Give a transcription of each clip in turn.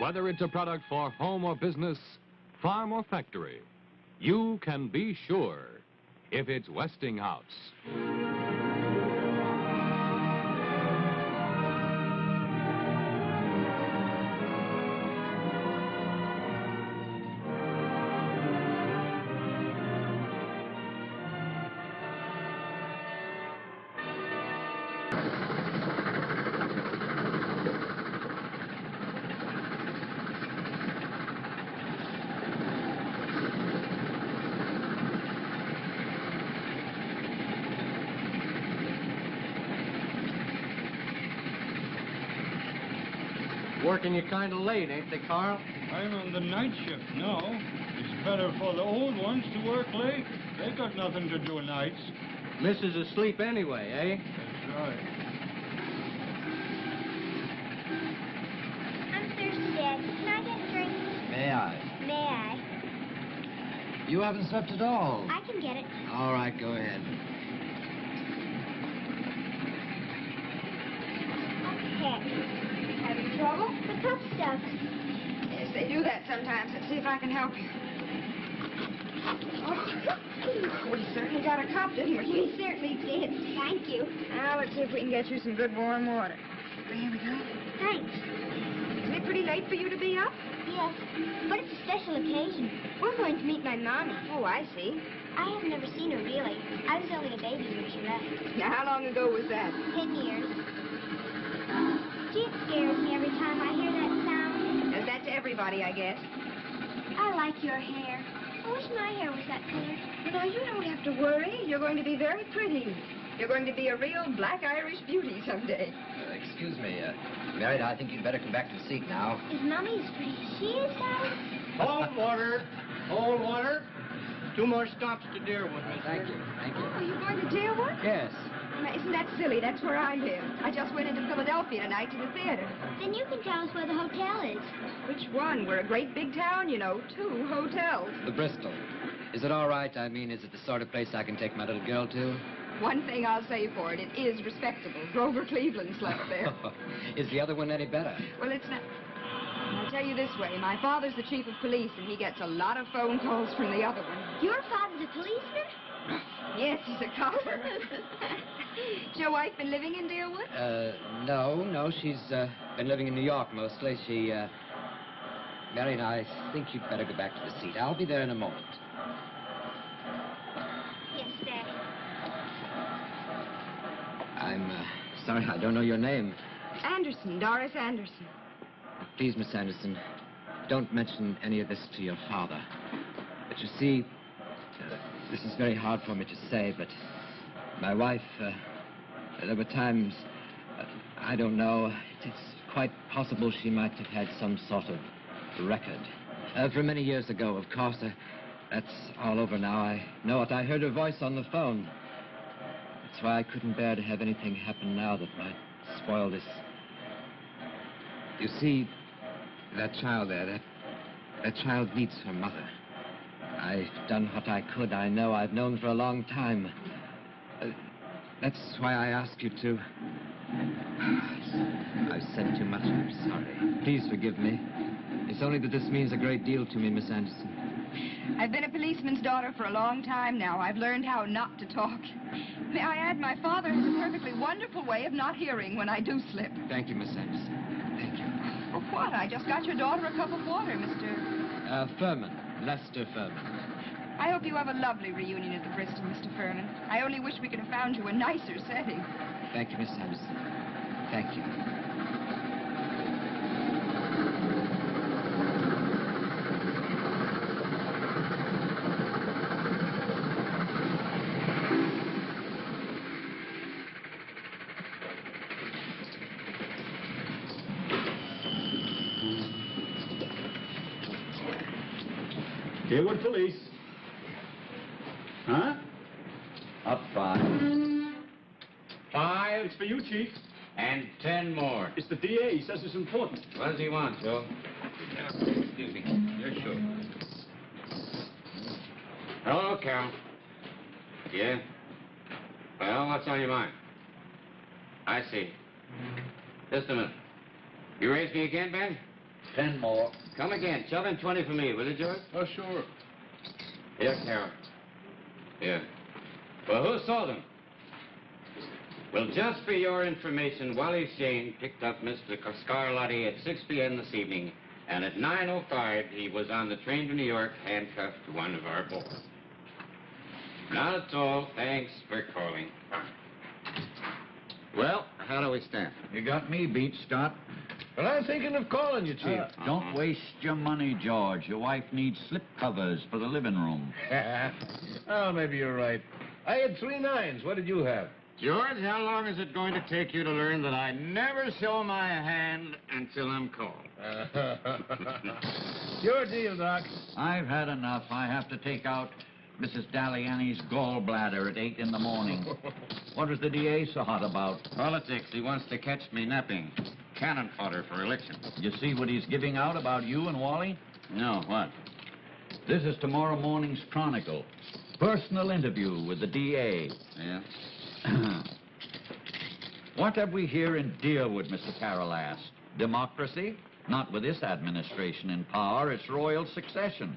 Whether it's a product for home or business, farm or factory, you can be sure if it's Westinghouse. Working you kind of late, ain't they, Carl? I'm on the night shift now. It's better for the old ones to work late. They got nothing to do nights. Missus is asleep anyway, eh? That's right. I'm thirsty, Dad. Can I get a drink? May I? May I? You haven't slept at all. I can get it. All right, go ahead. Heck. Having trouble? The cup stuck. Yes, they do that sometimes. Let's see if I can help you. Oh, we certainly got a cup, didn't we? We certainly did. Thank you. Now, let's see if we can get you some good warm water. There we go. Thanks. Isn't it pretty late for you to be up? Yes, but it's a special occasion. We're going to meet my mommy. Oh, I see. I have never seen her, really. I was only a baby when she left. Now, how long ago was that? 10 years. Gee, it scares me every time I hear that sound. Does that to everybody, I guess. I like your hair. I wish my hair was that color. Well, now, you don't have to worry. You're going to be very pretty. You're going to be a real black Irish beauty someday. Excuse me, Mary, I think you'd better come back to the seat now. Is Mommy as pretty as she is, Daddy? Cold water. Cold water. 2 more stops to Deerwood, mister. Thank you, thank you. Oh, you going to Deerwood? Yes. Now, isn't that silly? That's where I live. I just went into Philadelphia tonight to the theater. Then you can tell us where the hotel is. Which one? We're a great big town, you know. 2 hotels. The Bristol. Is it all right? I mean, is it the sort of place I can take my little girl to? One thing I'll say for it, it is respectable. Grover Cleveland slept there. Is the other one any better? Well, it's not... I'll tell you this way. My father's the chief of police, and he gets a lot of phone calls from the other one. Your father's a policeman? Yes, he's a copper. Has your wife been living in Deerwood? No. She's been living in New York mostly. Marion, I think you'd better go back to the seat. I'll be there in a moment. Yes, Daddy. I'm sorry, I don't know your name. Anderson, Doris Anderson. Please, Miss Anderson, don't mention any of this to your father. But you see, this is very hard for me to say, but my wife, there were times, I don't know, it's quite possible she might have had some sort of record. From many years ago, of course. That's all over now. I know it. I heard her voice on the phone. That's why I couldn't bear to have anything happen now that might spoil this. You see, that child there, that child needs her mother. I've done what I could. I know I've known for a long time. That's why I ask you to... I've said too much. I'm sorry. Please forgive me. It's only that this means a great deal to me, Miss Anderson. I've been a policeman's daughter for a long time now. I've learned how not to talk. May I add, my father has a perfectly wonderful way of not hearing when I do slip. Thank you, Miss Anderson. Thank you. For what? I just got your daughter a cup of water, Mr... Furman. Lester Furman. I hope you have a lovely reunion at the Bristol, Mr. Furman. I only wish we could have found you a nicer setting. Thank you, Miss Anderson. Thank you. Deerwood Police. Huh? Up 5. 5. It's for you, Chief. And 10 more. It's the DA. He says it's important. What does he want, Joe? Excuse me. Your shoe. Hello, Carol. Yeah? Well, what's on your mind? I see. Just a minute. You raised me again, Ben? 10 more. Come again. Shove in 20 for me, will you, George? Oh, sure. Here, Carol. Here. Well, who saw them? Well, just for your information, Wally Shane picked up Mr. Scarlatti at 6 p.m. this evening, and at 9:05, he was on the train to New York, handcuffed to one of our boys. Not at all. Thanks for calling. Well, how do we stand? You got me beat, Scott. Well, I'm thinking of calling you, Chief. Don't waste your money, George. Your wife needs slip covers for the living room. Oh, maybe you're right. I had 3 9s. What did you have? George, how long is it going to take you to learn that I never show my hand until I'm called? Your deal, Doc. I've had enough. I have to take out Mrs. Daliani's gallbladder at 8 in the morning. What is the DA so hot about? Politics. He wants to catch me napping. Cannon fodder for election. You see what he's giving out about you and Wally? No, what? This is tomorrow morning's Chronicle. Personal interview with the DA. Yeah? What have we here in Deerwood, Mr. Carroll asked? Democracy? Not with this administration in power. It's royal succession.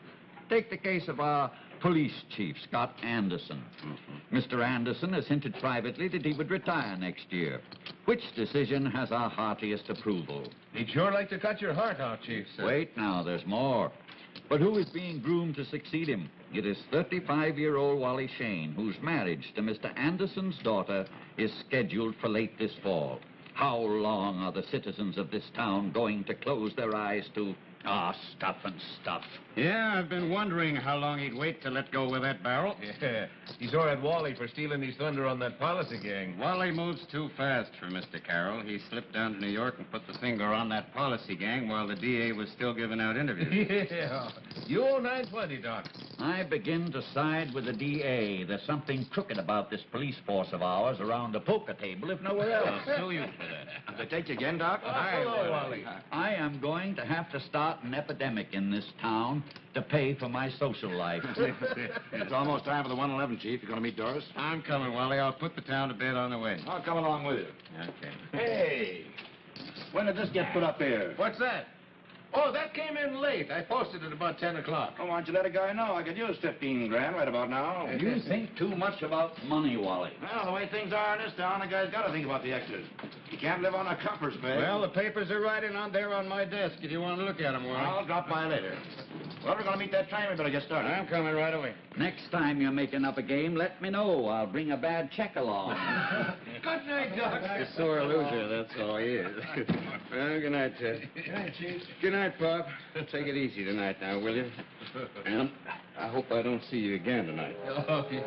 Take the case of our police chief, Scott Anderson. Mr. Anderson has hinted privately that he would retire next year. Which decision has our heartiest approval? He'd sure like to cut your heart out, Chief. Wait now, there's more. But who is being groomed to succeed him? It is 35-year-old Wally Shane, whose marriage to Mr. Anderson's daughter is scheduled for late this fall. How long are the citizens of this town going to close their eyes to... stuff and stuff. Yeah, I've been wondering how long he'd wait to let go with that barrel. Yeah, he's sore at Wally for stealing his thunder on that policy gang. Wally moves too fast for Mr. Carroll. He slipped down to New York and put the finger on that policy gang while the DA was still giving out interviews. Yeah, you owe 920, Doc. I begin to side with the DA. There's something crooked about this police force of ours around a poker table, if nowhere else. Sue you for that. Did they take you again, Doc? Hello, Wally. I am going to have to start an epidemic in this town to pay for my social life. It's almost time for the 111, Chief. You going to meet Doris? I'm coming, Wally. I'll put the town to bed on the way. I'll come along with you. Okay. Hey, when did this get put up here? What's that? Oh, that came in late. I posted it about 10 o'clock. Oh, why don't you let a guy know? I could use 15 grand right about now. You think too much about money, Wally. Well, the way things are in this town, a guy's got to think about the extras. You can't live on a comfort's pay. Well, the papers are right on there on my desk if you want to look at them, Wally. I'll drop by later. Well, we're going to meet that train. We better get started. I'm coming right away. Next time you're making up a game, let me know. I'll bring a bad check along. Good night, Doc. A sore loser, that's all he is. Well, good night, Ted. Good night, Chief. Good night, Pop. Take it easy tonight now, will you? And I hope I don't see you again tonight. Okay.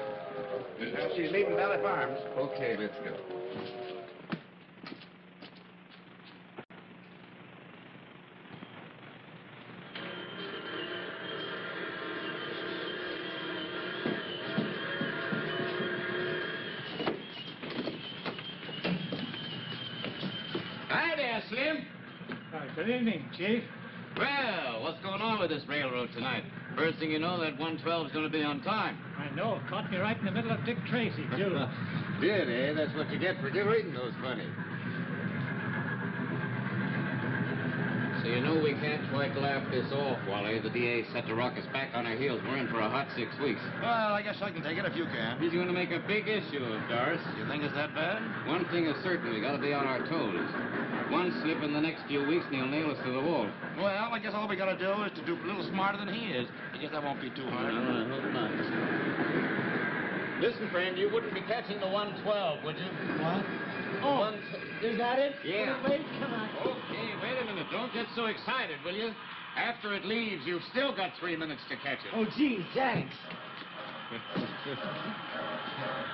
She's leaving Valley Farms. Okay, let's go. Hi there, Slim. Good evening, Chief. Well, what's going on with this railroad tonight? First thing you know, that 112's going to be on time. I know. Caught me right in the middle of Dick Tracy, too. Did, eh? That's what you get for reading those funnies. So you know we can't quite laugh this off, Wally. The DA set to rock us back on our heels. We're in for a hot 6 weeks. Well, I guess I can take it if you can. He's going to make a big issue of Doris. You think it's that bad? One thing is certain, we got to be on our toes. One slip in the next few weeks and he'll nail us to the wall. Well, I guess all we got to do is to do a little smarter than he is. I guess that won't be too hard. No, I hope not. Listen, friend, you wouldn't be catching the 112, would you? What? Oh, is that it? Yeah. Wait, come on. Okay, wait a minute. Don't get so excited, will you? After it leaves, you've still got 3 minutes to catch it. Oh, gee, thanks.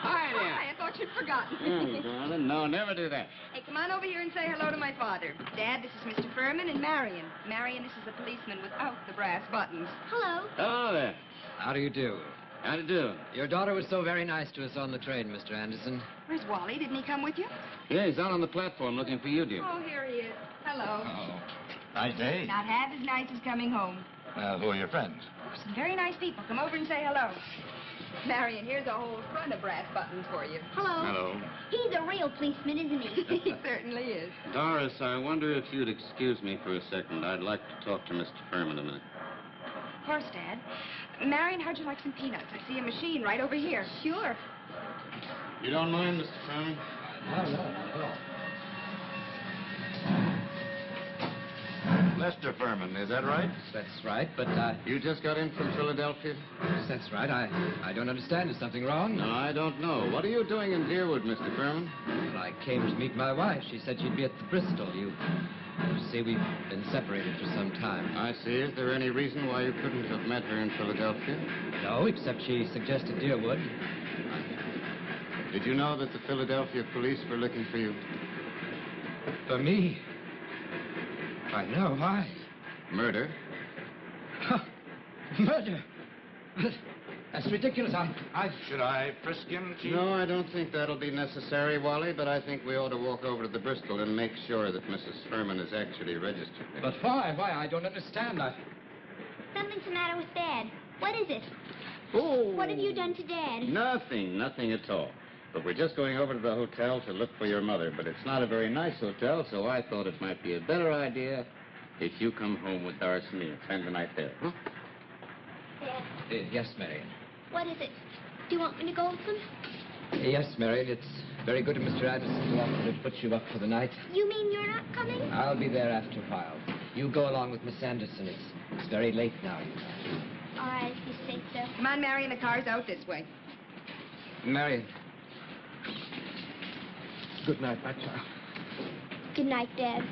Hi there. Hi, I thought you'd forgotten. Oh, darling, no, never do that. Hey, come on over here and say hello to my father. Dad, this is Mr. Furman, and Marion. Marion, this is the policeman without the brass buttons. Hello. Hello there. How do you do? How do you do? Your daughter was so very nice to us on the train, Mr. Anderson. Where's Wally? Didn't he come with you? Yeah, he's out on the platform looking for you, dear. Oh, here he is. Hello. Oh, nice day. Not half as nice as coming home. Well, who are your friends? Some very nice people. Come over and say hello. Marion, here's a whole front of brass buttons for you. Hello. Hello. He's a real real policeman, isn't he? He certainly is. Doris, I wonder if you'd excuse me for a second. I'd like to talk to Mr. Furman a minute. Of course, Dad. Marion, how'd you like some peanuts? I see a machine right over here. Sure. You don't mind, Mr. Furman? No. Lester Furman, is that right? That's right, but, You just got in from Philadelphia? that's right. I don't understand. Is something wrong? No, I don't know. What are you doing in Deerwood, Mr. Furman? Well, I came to meet my wife. She said she'd be at the Bristol. You see, we've been separated for some time. I see. Is there any reason why you couldn't have met her in Philadelphia? No, except she suggested Deerwood. Did you know that the Philadelphia police were looking for you? For me? I know. Why? Murder? Murder! That's ridiculous. Should I frisk him, Chief? No, I don't think that'll be necessary, Wally, but I think we ought to walk over to the Bristol and make sure that Mrs. Furman is actually registered there. But why? Why? I don't understand. Something's the matter with Dad. What is it? Oh! What have you done to Dad? Nothing at all. But we're just going over to the hotel to look for your mother. But it's not a very nice hotel, so I thought it might be a better idea if you come home with Doris and me and spend the night there. Huh? Dad, Yes, Marion. what is it? Do you want me to go with them? Yes, Marion. It's very good of Mr. Addison to offer to put you up for the night. You mean you're not coming? I'll be there after a while. You go along with Miss Anderson. It's very late now. All right, if you say so. Come on, Marion, the car's out this way. Marion. Good night, my child. Good night, Dad.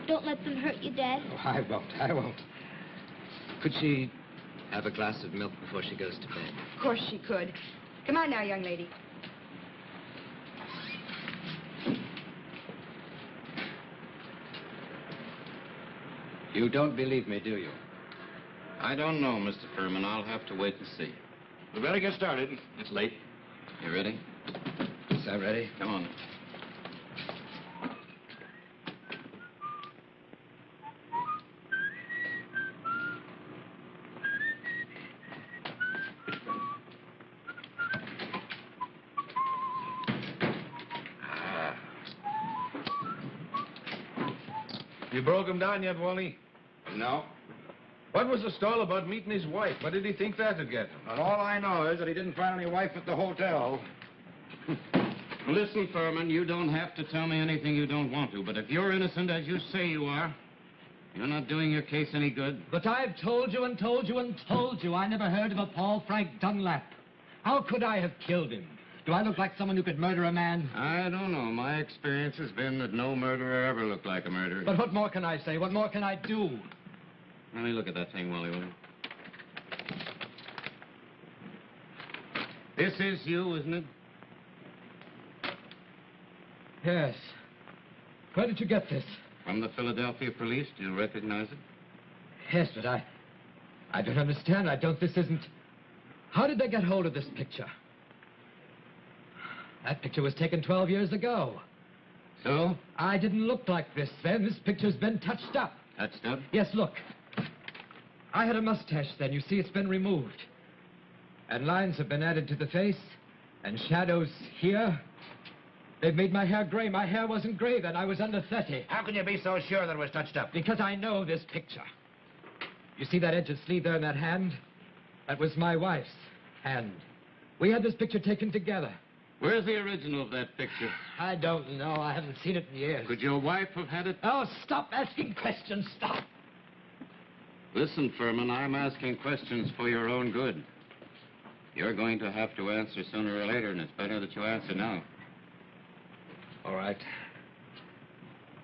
Don't let them hurt you, Dad. Oh, I won't. Could she have a glass of milk before she goes to bed? Of course she could. Come on now, young lady. You don't believe me, do you? I don't know, Mr. Furman. I'll have to wait and see. We better get started. It's late. You ready? Is that ready? Come on. You broke him down yet, Wally? No. What was the stall about meeting his wife? What did he think that would get him? And all I know is that he didn't find any wife at the hotel. Listen, Furman, you don't have to tell me anything you don't want to, but if you're innocent, as you say you are, you're not doing your case any good. But I've told you and told you and told you I never heard of a Paul Frank Dunlap. How could I have killed him? Do I look like someone who could murder a man? I don't know. My experience has been that no murderer ever looked like a murderer. But what more can I say? What more can I do? Let me look at that thing, Wally, will you? This is you, isn't it? Yes. Where did you get this? From the Philadelphia police. Do you recognize it? Yes, but I don't understand. This isn't... How did they get hold of this picture? That picture was taken 12 years ago. So? I didn't look like this then. This picture's been touched up. Touched up? Yes, look. I had a mustache then. You see, it's been removed. And lines have been added to the face. And shadows here. They've made my hair gray. My hair wasn't gray then. I was under 30. How can you be so sure that it was touched up? Because I know this picture. You see that edge of sleeve there in that hand? That was my wife's hand. We had this picture taken together. Where's the original of that picture? I don't know. I haven't seen it in years. Could your wife have had it? Oh, stop asking questions. Stop. Listen, Furman, I'm asking questions for your own good. You're going to have to answer sooner or later, and it's better that you answer now. All right.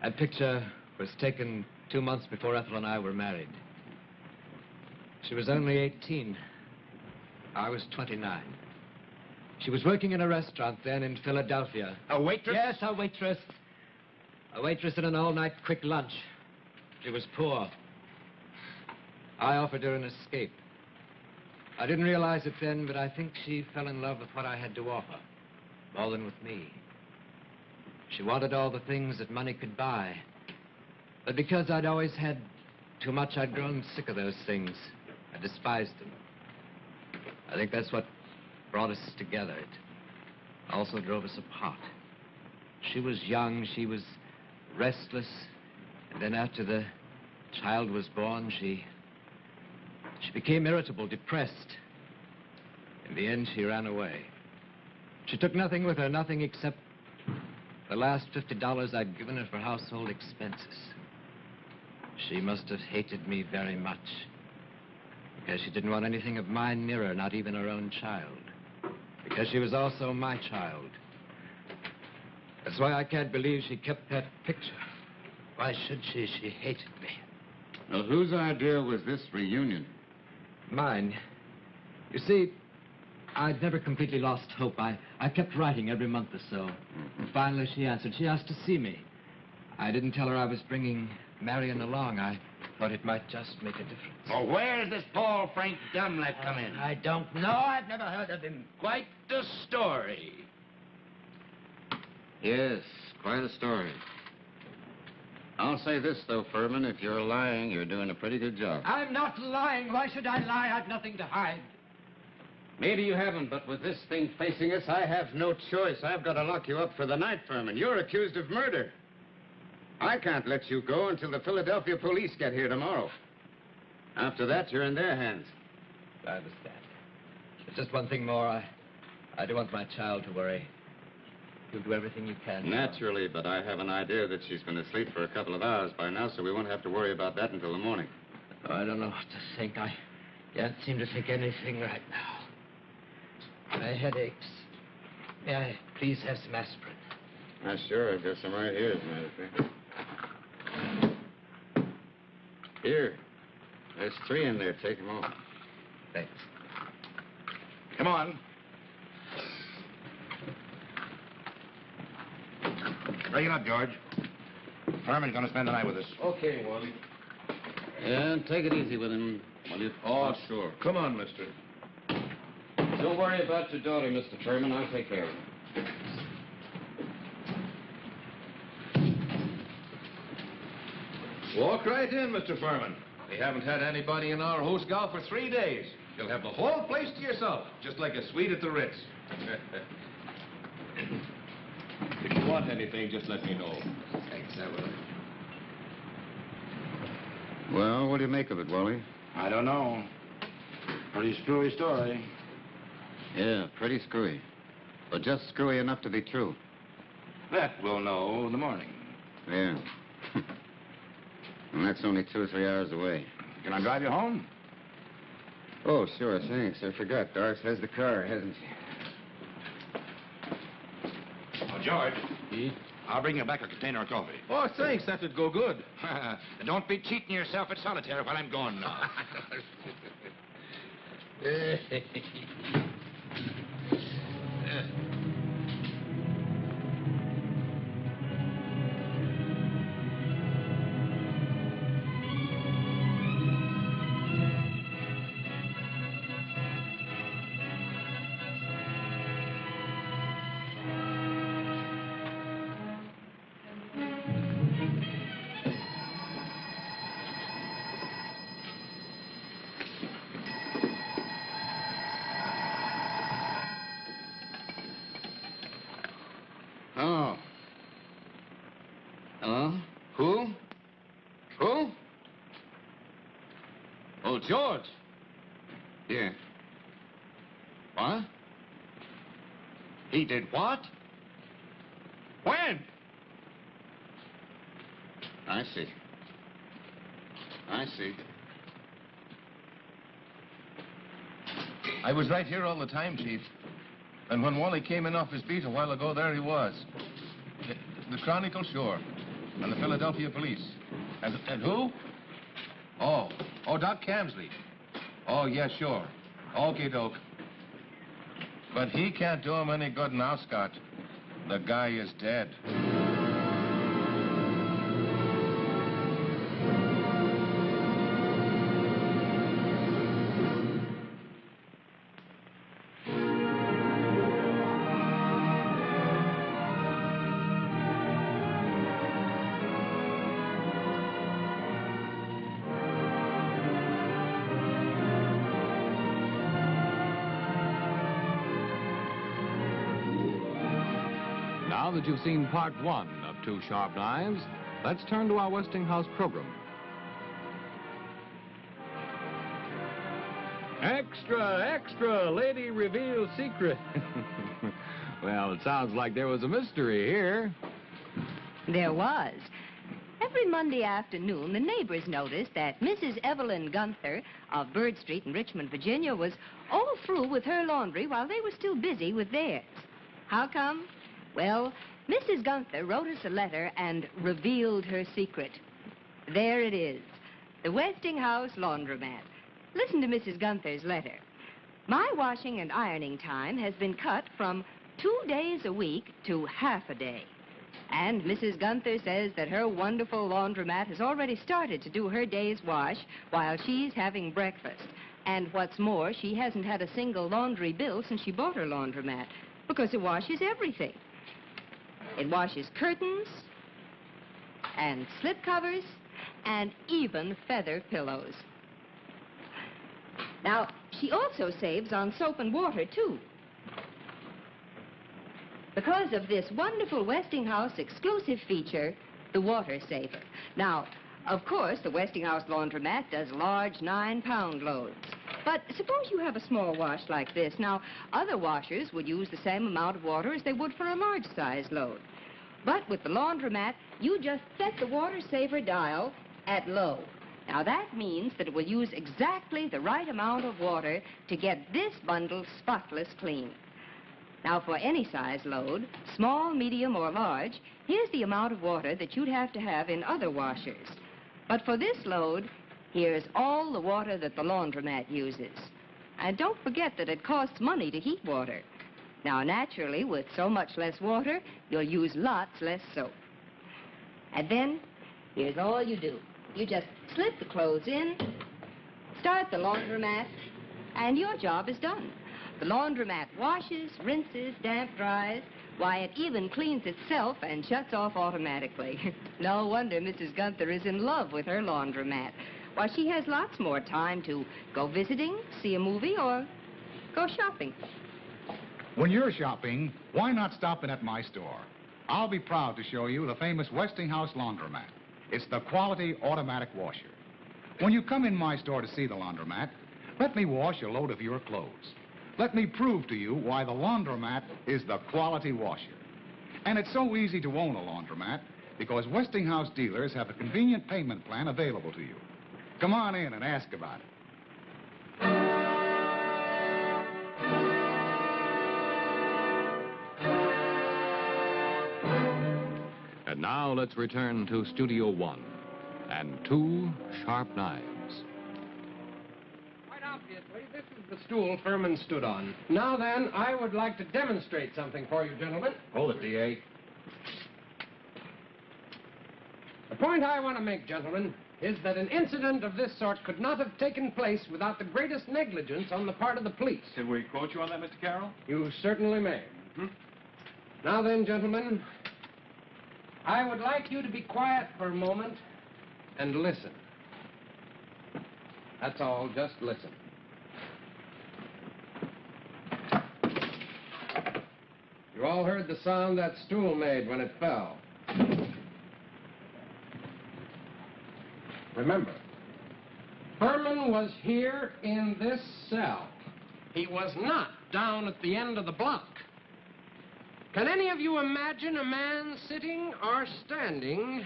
That picture was taken 2 months before Ethel and I were married. She was only 18. I was 29. She was working in a restaurant then in Philadelphia. A waitress? Yes, a waitress. A waitress at an all-night quick lunch. She was poor. I offered her an escape. I didn't realize it then, but I think she fell in love with what I had to offer, more than with me. She wanted all the things that money could buy. But because I'd always had too much, I'd grown sick of those things. I despised them. I think that's what brought us together. It also drove us apart. She was young, she was restless, and then after the child was born, she became irritable, depressed. In the end, she ran away. She took nothing with her, nothing except the last $50 I'd given her for household expenses. She must have hated me very much, because she didn't want anything of mine near her, not even her own child. Because she was also my child. That's why I can't believe she kept that picture. Why should she? She hated me. Well, whose idea was this reunion? Mine. You see, I'd never completely lost hope. I kept writing every month or so. And finally, she answered. She asked to see me. I didn't tell her I was bringing Marion along. I thought it might just make a difference. Well, where does this Paul Frank Dunlap come in? I don't know. I've never heard of him. Quite the story. Yes, quite a story. I'll say this, though, Furman. If you're lying, you're doing a pretty good job. I'm not lying. Why should I lie? I've nothing to hide. Maybe you haven't, but with this thing facing us, I have no choice. I've got to lock you up for the night, Furman. You're accused of murder. I can't let you go until the Philadelphia police get here tomorrow. After that, you're in their hands. I understand. There's just one thing more. I don't want my child to worry. You'll do everything you can. Naturally, but I have an idea that she's been asleep for a couple of hours by now, so we won't have to worry about that until the morning. Oh, I don't know what to think. I can't seem to think anything right now. My head aches. May I please have some aspirin? Sure. I've got some right here, as a matter of fact. Here. There's 3 in there. Take them all. Thanks. Come on. Bring it up, George. Furman's going to spend the night with us. Okay, Wally. Yeah, take it easy with him, will you? Oh, sure. Come on, mister. Don't worry about your daughter, Mr. Furman. I'll take care of her. Walk right in, Mr. Furman. We haven't had anybody in our host gal for 3 days. You'll have the whole place to yourself, just like a suite at the Ritz. If you want anything, just let me know. Thanks, I will. Well, what do you make of it, Wally? I don't know. Pretty screwy story. Yeah, pretty screwy. But just screwy enough to be true. That we'll know in the morning. Yeah. And that's only 2 or 3 hours away. Can I drive you home? Oh, sure, thanks. I forgot. Doris has the car, hasn't she? Oh, George. I'll bring you back a container of coffee. Oh, thanks. That would go good. And don't be cheating yourself at solitaire while I'm gone now. Oh. Hello? Who? Who? Oh, George. Yeah. What? He did what? When? I see. I see. I was right here all the time, Chief. And when Wally came in off his beat a while ago, there he was. The Chronicle, sure. And the Philadelphia police. And who? Oh, Doc Camsley. Oh, yeah, sure. Okie doke. But he can't do him any good now, Scott. The guy is dead. Now that you've seen part one of Two Sharp Knives, let's turn to our Westinghouse program. Extra, extra, lady reveals secret. Well, it sounds like there was a mystery here. There was. Every Monday afternoon, the neighbors noticed that Mrs. Evelyn Gunther of Bird Street in Richmond, Virginia, was all through with her laundry while they were still busy with theirs. How come? Well, Mrs. Gunther wrote us a letter and revealed her secret. There it is, the Westinghouse laundromat. Listen to Mrs. Gunther's letter. My washing and ironing time has been cut from 2 days a week to half a day. And Mrs. Gunther says that her wonderful laundromat has already started to do her day's wash while she's having breakfast. And what's more, she hasn't had a single laundry bill since she bought her laundromat, because it washes everything. It washes curtains, and slip covers, and even feather pillows. Now, she also saves on soap and water, too, because of this wonderful Westinghouse exclusive feature, the water saver. Now, of course, the Westinghouse laundromat does large 9-pound loads. But suppose you have a small wash like this. Now, other washers would use the same amount of water as they would for a large-size load. But with the laundromat, you just set the water saver dial at low. Now, that means that it will use exactly the right amount of water to get this bundle spotless clean. Now, for any size load, small, medium, or large, here's the amount of water that you'd have to have in other washers. But for this load, here's all the water that the laundromat uses. And don't forget that it costs money to heat water. Now, naturally, with so much less water, you'll use lots less soap. And then, here's all you do. You just slip the clothes in, start the laundromat, and your job is done. The laundromat washes, rinses, damp dries. Why, it even cleans itself and shuts off automatically. No wonder Mrs. Gunther is in love with her laundromat. Why, she has lots more time to go visiting, see a movie, or go shopping. When you're shopping, why not stop in at my store? I'll be proud to show you the famous Westinghouse laundromat. It's the quality automatic washer. When you come in my store to see the laundromat, let me wash a load of your clothes. Let me prove to you why the laundromat is the quality washer. And it's so easy to own a laundromat because Westinghouse dealers have a convenient payment plan available to you. Come on in and ask about it. And now let's return to Studio One and Two Sharp Knives. Quite obviously, this is the stool Furman stood on. Now then, I would like to demonstrate something for you, gentlemen. Hold it, D.A. The point I want to make, gentlemen, is that an incident of this sort could not have taken place without the greatest negligence on the part of the police. Can we quote you on that, Mr. Carroll? You certainly may. Now then, gentlemen, I would like you to be quiet for a moment and listen. That's all, just listen. You all heard the sound that stool made when it fell. Remember, Furman was here in this cell. He was not down at the end of the block. Can any of you imagine a man sitting or standing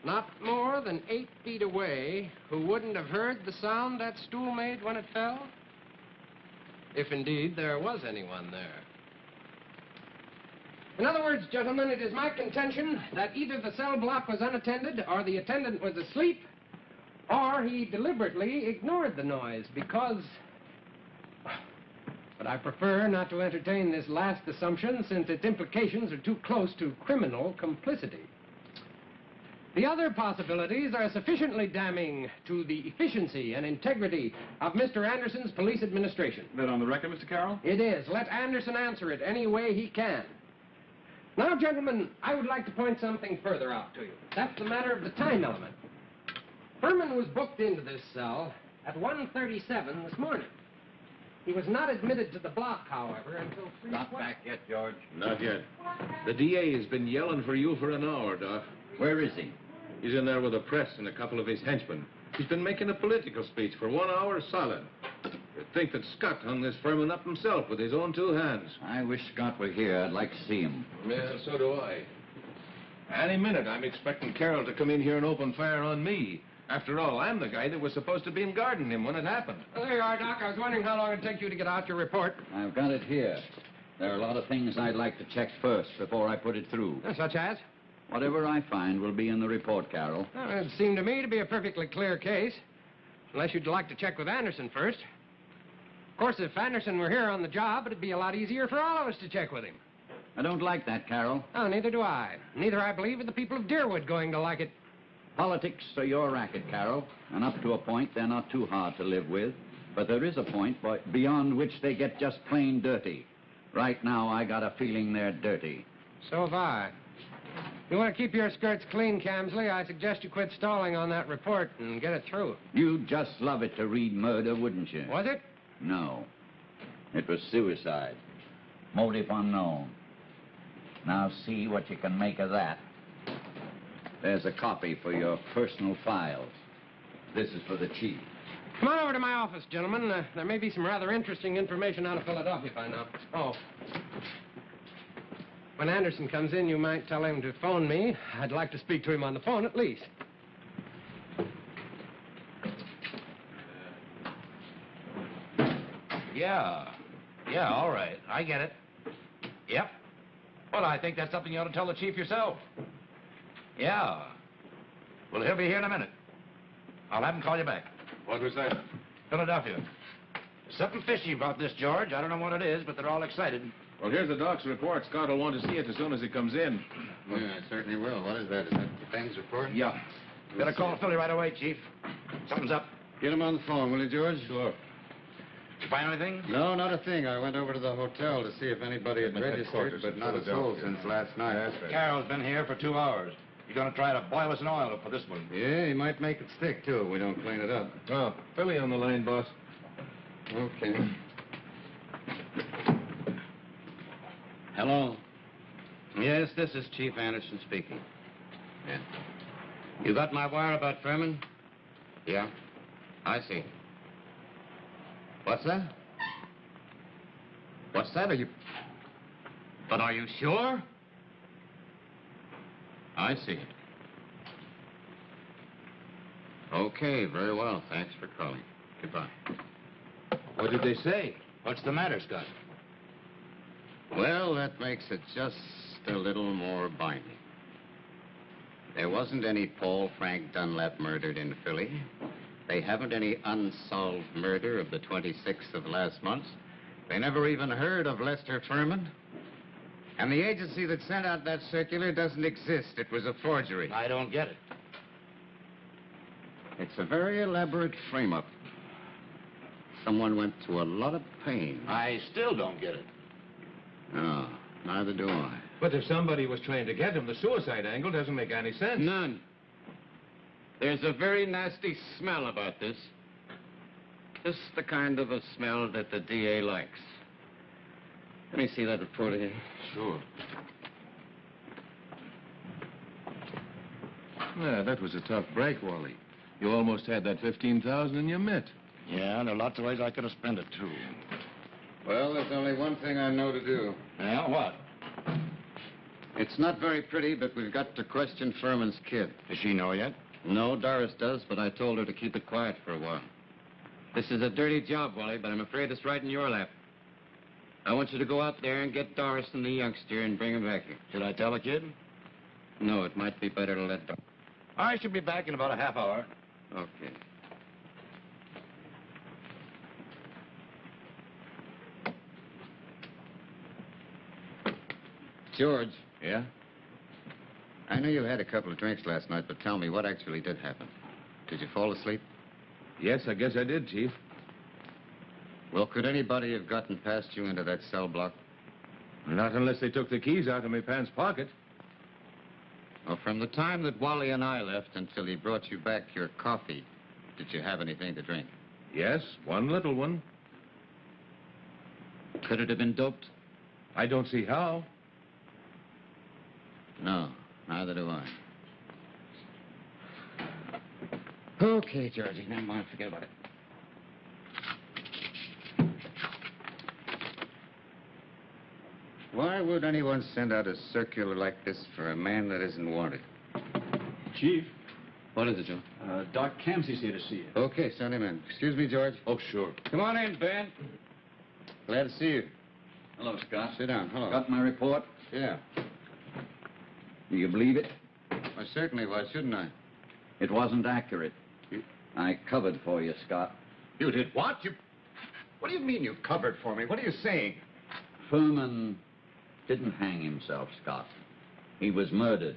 not more than 8 feet away who wouldn't have heard the sound that stool made when it fell? If indeed there was anyone there. In other words, gentlemen, it is my contention that either the cell block was unattended, or the attendant was asleep, or he deliberately ignored the noise because... But I prefer not to entertain this last assumption since its implications are too close to criminal complicity. The other possibilities are sufficiently damning to the efficiency and integrity of Mr. Anderson's police administration. That on the record, Mr. Carroll? It is. Let Anderson answer it any way he can. Now, gentlemen, I would like to point something further out to you. That's the matter of the time element. Furman was booked into this cell at 1:37 this morning. He was not admitted to the block, however, until 3:20. Not back yet, George. Not yet. The DA has been yelling for you for an hour, Doc. Where is he? He's in there with the press and a couple of his henchmen. He's been making a political speech for 1 hour solid. You'd think that Scott hung this Furman up himself with his own 2 hands. I wish Scott were here. I'd like to see him. Yeah, so do I. Any minute, I'm expecting Carroll to come in here and open fire on me. After all, I'm the guy that was supposed to be guarding him when it happened. Well, there you are, Doc. I was wondering how long it'd take you to get out your report. I've got it here. There are a lot of things I'd like to check first before I put it through. Such as? Whatever I find will be in the report, Carroll. Well, it seemed to me to be a perfectly clear case. Unless you'd like to check with Anderson first. Of course, if Anderson were here on the job, it'd be a lot easier for all of us to check with him. I don't like that, Carroll. Oh, neither do I. Neither, I believe, are the people of Deerwood going to like it. Politics are your racket, Carroll, and up to a point, they're not too hard to live with. But there is a point beyond which they get just plain dirty. Right now, I got a feeling they're dirty. So have I. You want to keep your skirts clean, Camsley, I suggest you quit stalling on that report and get it through. You'd just love it to read murder, wouldn't you? Was it? No. It was suicide. Motive unknown. Now see what you can make of that. There's a copy for your personal files. This is for the chief. Come on over to my office, gentlemen. There may be some rather interesting information out of Philadelphia by now. Oh. When Anderson comes in, you might tell him to phone me. I'd like to speak to him on the phone, at least. Yeah, all right. I get it. Yep. Well, I think that's something you ought to tell the chief yourself. Yeah. Well, he'll be here in a minute. I'll have him call you back. What was that? Philadelphia. Something fishy about this, George. I don't know what it is, but they're all excited. Well, here's the doc's report. Scott will want to see it as soon as he comes in. Yeah, I certainly will. What is that? Is that Penn's report? Yeah. Better call Philly right away, Chief. Something's up. Get him on the phone, will you, George? Sure. Did you find anything? No, not a thing. I went over to the hotel to see if anybody had registered, but not a soul since last night. That's right. Carroll's been here for 2 hours. You're going to try to boil us in oil for this one. Yeah, he might make it stick, too, if we don't clean it up. Oh, Philly on the line, boss. Okay. Hello? Yes, this is Chief Anderson speaking. Yeah. You got my wire about Furman? Yeah. I see. What's that? What's that? But are you sure? I see. Okay, very well. Thanks for calling. Goodbye. What did they say? What's the matter, Scott? Well, that makes it just a little more binding. There wasn't any Paul Frank Dunlap murdered in Philly. They haven't any unsolved murder of the 26th of last month. They never even heard of Lester Furman. And the agency that sent out that circular doesn't exist. It was a forgery. I don't get it. It's a very elaborate frame-up. Someone went to a lot of pain. I still don't get it. No, neither do I. But if somebody was trying to get him, the suicide angle doesn't make any sense. None. There's a very nasty smell about this. Just the kind of a smell that the DA likes. Let me see that report again. Sure. Yeah, that was a tough break, Wally. You almost had that 15,000 in your mitt. Yeah, and there are lots of ways I could have spent it, too. Well, there's only one thing I know to do. Yeah, what? It's not very pretty, but we've got to question Furman's kid. Does she know yet? No, Doris does, but I told her to keep it quiet for a while. This is a dirty job, Wally, but I'm afraid it's right in your lap. I want you to go out there and get Doris and the youngster and bring him back here. Should I tell the kid? No, it might be better to let Doris. I should be back in about a half hour. Okay. George. Yeah? I know you had a couple of drinks last night, but tell me, what actually did happen? Did you fall asleep? Yes, I guess I did, Chief. Well, could anybody have gotten past you into that cell block? Not unless they took the keys out of my pants pocket. Well, from the time that Wally and I left until he brought you back your coffee, did you have anything to drink? Yes, one little one. Could it have been doped? I don't see how. No, neither do I. Okay, Georgie, never mind. Forget about it. Why would anyone send out a circular like this for a man that isn't wanted? Chief, What is it, Joe? Doc Camsey's here to see you. Okay, send him in. Excuse me, George. Oh, sure. Come on in, Ben. Glad to see you. Hello, Scott. Sit down. Hello. Got my report? Yeah. Do you believe it? I certainly was, shouldn't I? It wasn't accurate. I covered for you, Scott. You did what? What do you mean you covered for me? What are you saying? Furman didn't hang himself, Scott. He was murdered.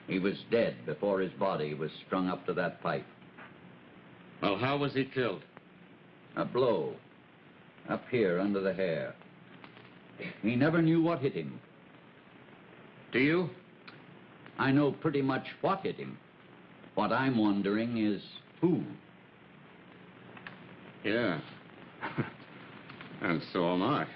He was dead before his body was strung up to that pipe. Well, how was he killed? A blow. Up here, under the hair. He never knew what hit him. Do you? I know pretty much what hit him. What I'm wondering is who. Yeah. And so am I.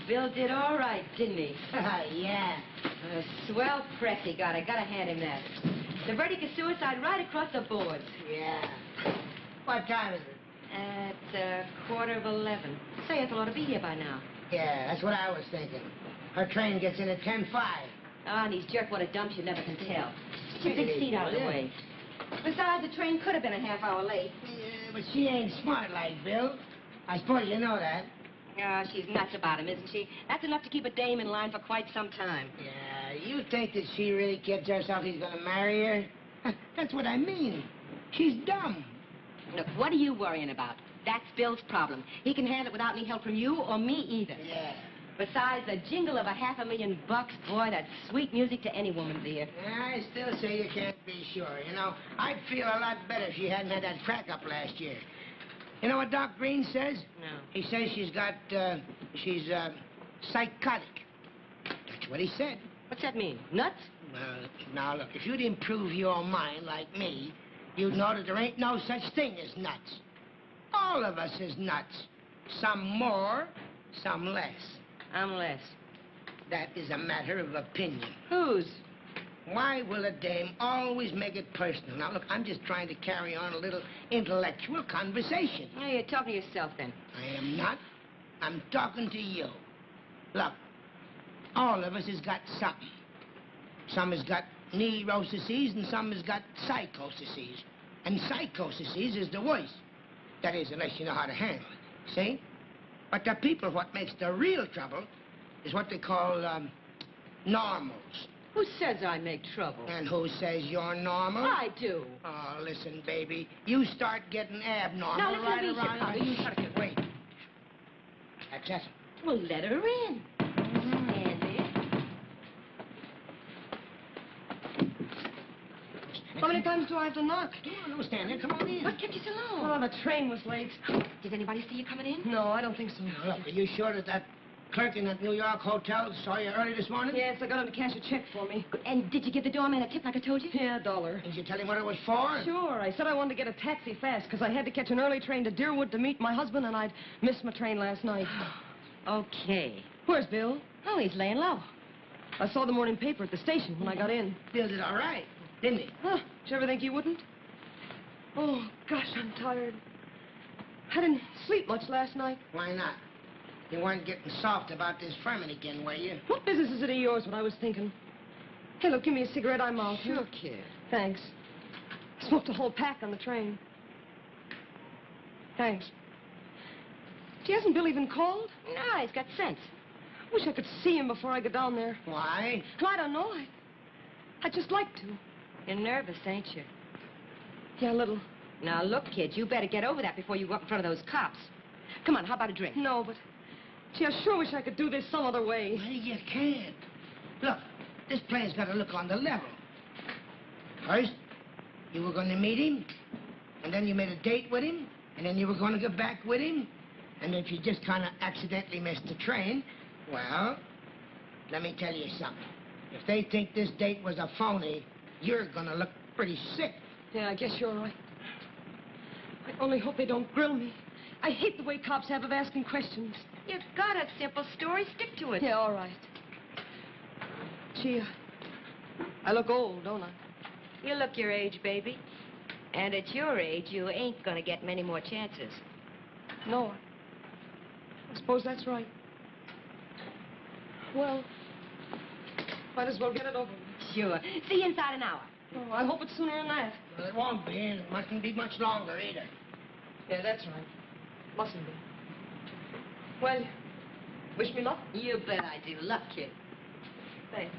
Bill did all right, didn't he? Yeah. A swell press he got. I gotta hand him that. The verdict is suicide right across the board. Yeah. What time is it? At 11:15. Say, Ethel ought to be here by now. Yeah, that's what I was thinking. Her train gets in at 10:05. Ah, and these jerkwater dumps you never can tell. Get the big seat out of the way. Besides, the train could have been a half hour late. Yeah, but she ain't smart like Bill. I suppose you know that. She's nuts about him, isn't she? That's enough to keep a dame in line for quite some time. Yeah, you think that she really kids herself he's gonna marry her? That's what I mean. She's dumb. Look, what are you worrying about? That's Bill's problem. He can handle it without any help from you or me either. Yeah. Besides, the jingle of $500,000, boy, that's sweet music to any woman, dear. Yeah, I still say you can't be sure. You know, I'd feel a lot better if she hadn't had that crack up last year. You know what Doc Green says? No. He says she's psychotic. That's what he said. What's that mean? Nuts? Well, now, look, if you'd improve your mind like me, you'd know that there ain't no such thing as nuts. All of us is nuts. Some more, some less. I'm less. That is a matter of opinion. Whose? Why will a dame always make it personal? Now, look, I'm just trying to carry on a little intellectual conversation. Oh, you're talking to yourself, then. I am not. I'm talking to you. Look, all of us has got something. Some has got neurosis and some has got psychosis. And psychosis is the worst. That is, unless you know how to handle it. See? But the people, what makes the real trouble is what they call normals. Who says I make trouble? And who says you're normal? I do. Oh, listen, baby. You start getting abnormal Now, listen right to me, around... Chicago. You shut up. Wait. That's it. Well, let her in. Stand there. How many times do I have to knock? No, stand there. Come on in. What kept you so long? Well, the train was late. Did anybody see you coming in? No, I don't think so. Now, look, are you sure that clerk in that New York hotel saw you early this morning? Yes, I got him to cash a check for me. And did you give the doorman a tip like I told you? Yeah, $1. Did you tell him what it was for? Sure. I said I wanted to get a taxi fast because I had to catch an early train to Deerwood to meet my husband, and I'd missed my train last night. Okay. Where's Bill? Oh, he's laying low. I saw the morning paper at the station when I got in. Bill did all right, didn't he? Huh. Did you ever think he wouldn't? Oh, gosh, I'm tired. I didn't sleep much last night. Why not? You weren't getting soft about this Furman again, were you? What business is it of yours, what I was thinking? Hey, look, give me a cigarette. I'm out. Sure, kid. Thanks. Smoked a whole pack on the train. Thanks. Gee, hasn't Bill even called? No, he's got sense. Wish I could see him before I go down there. Why? Well, I don't know. I'd just like to. You're nervous, ain't you? Yeah, a little. Now, look, kid, you better get over that before you go up in front of those cops. Come on, how about a drink? No, but... Gee, I sure wish I could do this some other way. Well, you can't. Look, this play's got to look on the level. First, you were going to meet him, and then you made a date with him, and then you were going to go back with him, And if you just kind of accidentally missed the train, well, let me tell you something. If they think this date was a phony, you're gonna look pretty sick. Yeah, I guess you're right. I only hope they don't grill me. I hate the way cops have of asking questions. You've got a simple story. Stick to it. Yeah, all right. Gee, I look old, don't I? You look your age, baby. And at your age, you ain't gonna get many more chances. No, I suppose that's right. Well, might as well get it over with. Sure. See you inside an hour. Oh, I hope it's sooner than that. Well, it won't be, and it mustn't be much longer either. Yeah, that's right. Mustn't be. Well, wish me luck? You bet I do. Luck, kid. Thanks.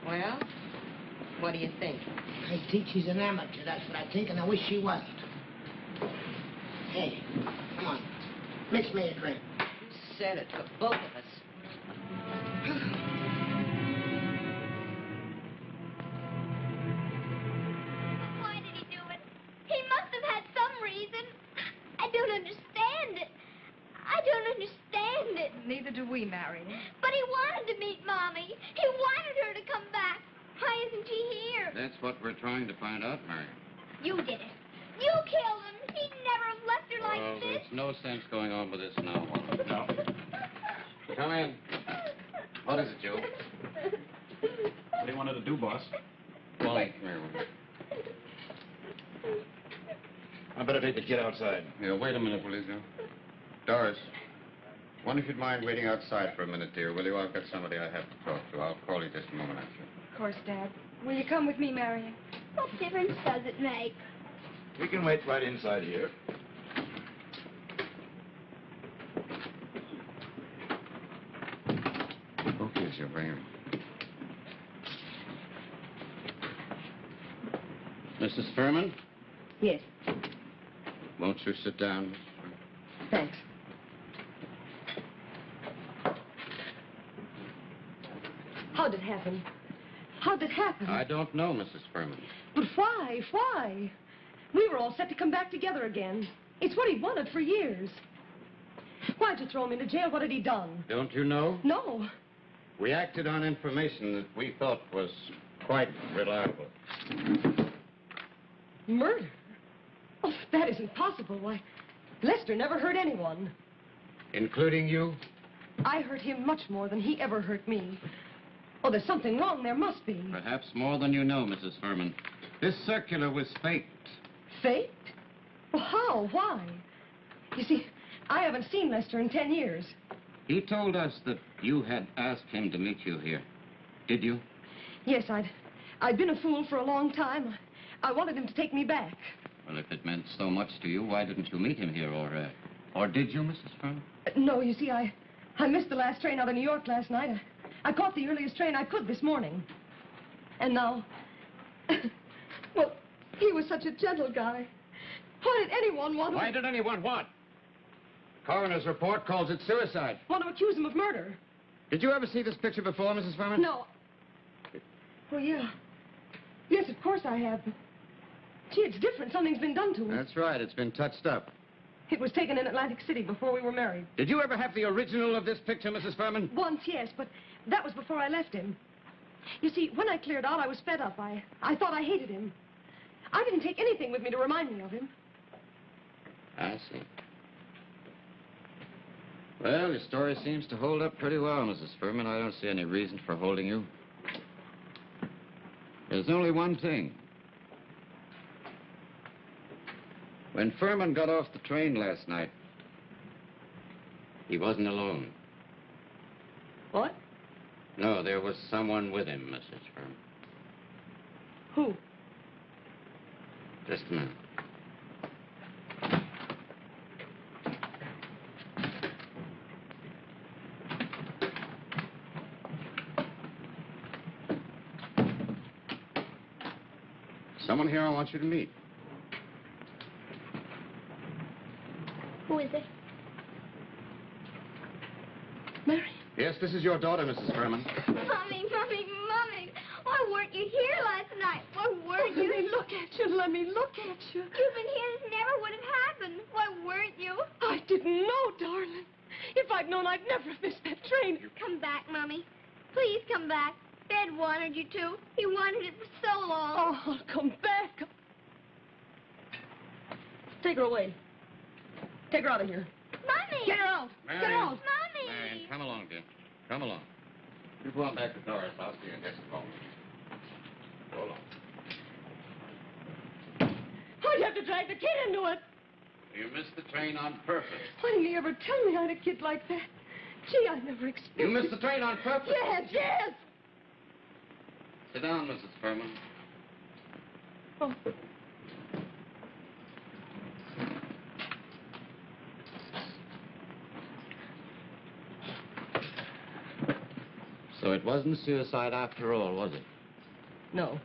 Well, what do you think? I think she's an amateur, that's what I think, and I wish she wasn't. Hey, come on. Mix me a drink. You said it for both of us. Why did he do it? He must have had some reason. I don't understand it. I don't understand it. Neither do we, Marion. But he wanted to meet Mommy. He wanted her to come back. Why isn't she here? That's what we're trying to find out, Marion. You did it. You killed him. He'd never have left her like Well, this. there's no sense going on with this now. No. Come in. What is it, Joe? What do you want her to do, boss? Wally, come here. I better take the kid outside. Yeah, wait a minute, will you, Joe? Doris, wonder if you'd mind waiting outside for a minute, dear, will you? I've got somebody I have to talk to. I'll call you just a moment after. Of course, Dad. Will you come with me, Marion? What difference does it make? We can wait right inside here. Okay, she'll bring him. Mrs. Furman, Yes, won't you sit down? thanks. How'd it happen? How'd it happen? I don't know, Mrs. Furman. But why? Why? We were all set to come back together again. It's what he wanted for years. Why'd you throw him into jail? What had he done? Don't you know? No. We acted on information that we thought was quite reliable. Murder? Oh, that isn't possible. Why, Lester never hurt anyone. Including you? I hurt him much more than he ever hurt me. Oh, there's something wrong. There must be. Perhaps more than you know, Mrs. Furman. This circular was faked. Faked? Well, how? Why? You see, I haven't seen Lester in 10 years. He told us that you had asked him to meet you here. Did you? Yes, I'd been a fool for a long time. I wanted him to take me back. Well, if it meant so much to you, why didn't you meet him here, or did you, Mrs. Furman? No, you see, I missed the last train out of New York last night. I caught the earliest train I could this morning. And now... well, he was such a gentle guy. Why did anyone want to... Why did anyone what? Coroner's report calls it suicide. Want to accuse him of murder? Did you ever see this picture before, Mrs. Furman? No. Oh, yeah. Yes, of course I have. Gee, it's different. Something's been done to him. That's right. It's been touched up. It was taken in Atlantic City before we were married. Did you ever have the original of this picture, Mrs. Furman? Once, yes, but that was before I left him. You see, when I cleared out, I was fed up. I thought I hated him. I didn't take anything with me to remind me of him. I see. Well, your story seems to hold up pretty well, Mrs. Furman. I don't see any reason for holding you. There's only one thing. When Furman got off the train last night, he wasn't alone. What? No, there was someone with him, Mrs. Furman. Who? Just a minute. Someone here I want you to meet. Who is it? Mary. Yes, this is your daughter, Mrs. Furman. Mommy, Mommy, Mommy. Why Why weren't you here last night? Why weren't you? Let me look at you. Let me look at you. You've been here. This never would have happened. Why weren't you? I didn't know, darling. If I'd known, I'd never have missed that train. Come back, Mommy. Please come back. Dad wanted you to. He wanted it for so long. Oh, I'll come back. Take her away. Take her out of here. Mommy! Get her out. Marion. Get her out. Mommy! Marion, come along, dear. Come along. You go on back to Dora's house, dear, and get some coffee. Go along. Why'd you have to drag the kid into it? You missed the train on purpose. Why didn't you ever tell me I had a kid like that? Gee, I never expected... You missed the train on purpose. Yes, yes! Sit down, Mrs. Furman. Oh. So it wasn't suicide after all, was it? No.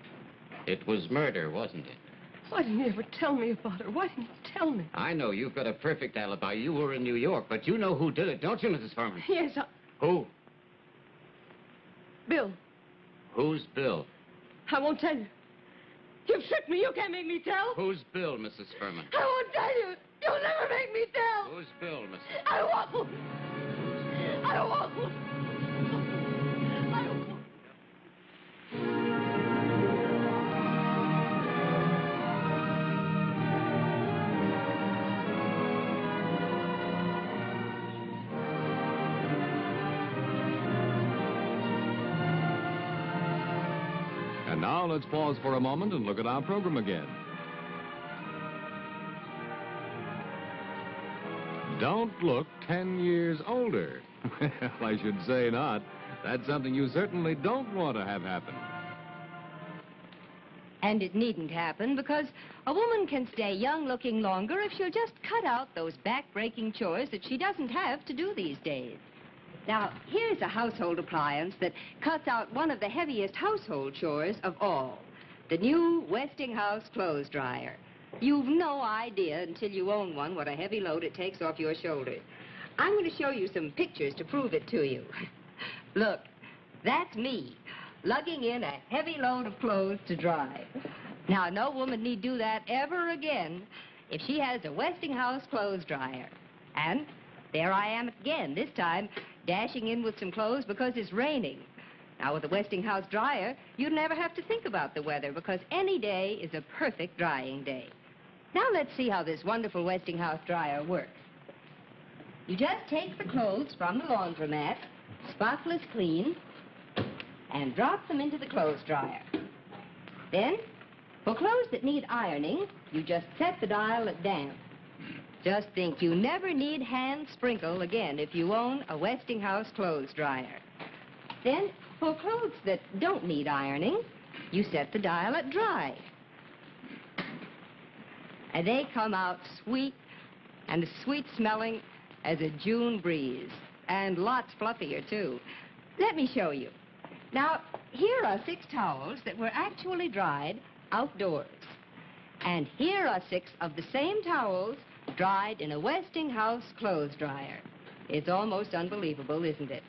It was murder, wasn't it? Why didn't you ever tell me about her? Why didn't you tell me? I know you've got a perfect alibi. You were in New York, but you know who did it, don't you, Mrs. Furman? Yes, Who? Bill. Who's Bill? I won't tell you. You've tricked me. You can't make me tell. Who's Bill, Mrs. Furman? I won't tell you. You'll never make me tell. Who's Bill, Mrs. I won't. I won't. I won't. And now let's pause for a moment and look at our program again. Don't look 10 years older. Well, I should say not. That's something you certainly don't want to have happen. And it needn't happen because a woman can stay young looking longer if she'll just cut out those back-breaking chores that she doesn't have to do these days. Now, here's a household appliance that cuts out one of the heaviest household chores of all, the new Westinghouse clothes dryer. You've no idea until you own one what a heavy load it takes off your shoulders. I'm going to show you some pictures to prove it to you. Look, that's me, lugging in a heavy load of clothes to dry. Now, no woman need do that ever again if she has a Westinghouse clothes dryer. And there I am again, this time dashing in with some clothes because it's raining. Now, with a Westinghouse dryer, you'd never have to think about the weather because any day is a perfect drying day. Now, let's see how this wonderful Westinghouse dryer works. You just take the clothes from the laundromat, spotless clean, and drop them into the clothes dryer. Then, for clothes that need ironing, you just set the dial at damp. Just think, you never need hand sprinkle again if you own a Westinghouse clothes dryer. Then, for clothes that don't need ironing, you set the dial at dry. And they come out sweet and as sweet-smelling as a June breeze. And lots fluffier, too. Let me show you. Now, here are 6 towels that were actually dried outdoors. And here are 6 of the same towels dried in a Westinghouse clothes dryer. It's almost unbelievable, isn't it?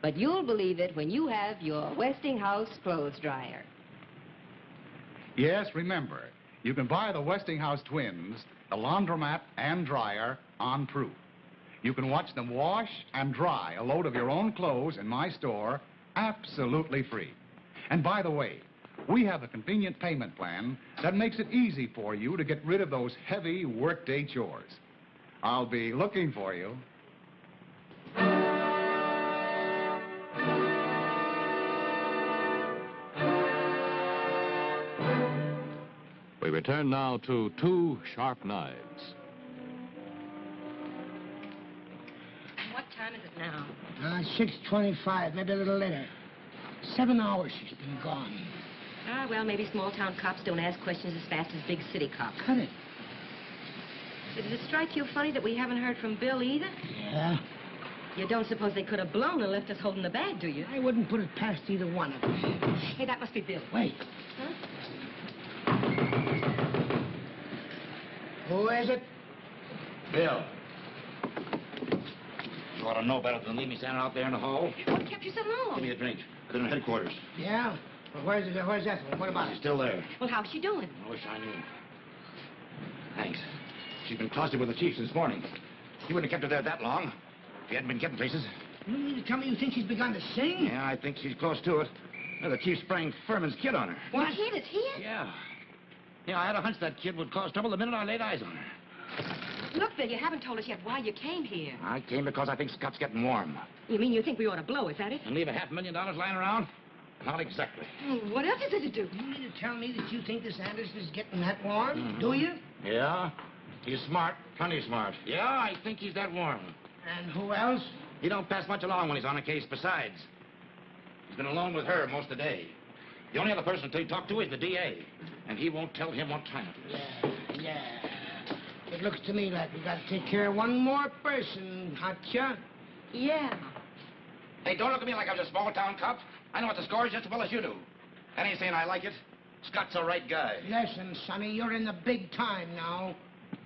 But you'll believe it when you have your Westinghouse clothes dryer. Yes, remember, you can buy the Westinghouse twins, the laundromat and dryer, on proof. You can watch them wash and dry a load of your own clothes in my store absolutely free. And by the way, we have a convenient payment plan that makes it easy for you to get rid of those heavy workday chores. I'll be looking for you. We return now to 2 sharp knives. What time is it now? 6:25, maybe a little later. 7 hours she's been gone. Ah, well, maybe small-town cops don't ask questions as fast as big city cops. Cut it. Does it strike you funny that we haven't heard from Bill either? Yeah? You don't suppose they could have blown and left us holding the bag, do you? I wouldn't put it past either one of them. Hey, that must be Bill. Wait. Huh? Who is it? Bill. You ought to know better than leave me standing out there in the hall. What kept you so long? Give me a drink. I've been in headquarters. Yeah? Well, where's Ethel? What about She's it? still there. Well, how's she doing? I wish I knew. Thanks. She's been closeted with the chief since morning. He wouldn't have kept her there that long if he hadn't been getting places. You mean to tell me you think she's begun to sing? Yeah, I think she's close to it. The chief sprang Furman's kid on her. What? The kid is here? Yeah. Yeah, I had a hunch that kid would cause trouble the minute I laid eyes on her. Look, Bill, you haven't told us yet why you came here. I came because I think Scott's getting warm. You mean you think we ought to blow, is that it? And leave $500,000 lying around? Not exactly. What else is there to do? You mean to tell me that you think this Anderson is getting that warm? Do you? Yeah. He's smart. Plenty smart. Yeah, I think he's that warm. And who else? He don't pass much along when he's on a case besides. He's been alone with her most of the day. The only other person to talk to is the DA. And he won't tell him what time it is. Yeah. It looks to me like we got to take care of one more person, Hotcha. Yeah. Hey, don't look at me like I'm a small-town cop. I know what the score is just as well as you do. That ain't saying I like it. Scott's a right guy. Listen, Sonny, you're in the big time now.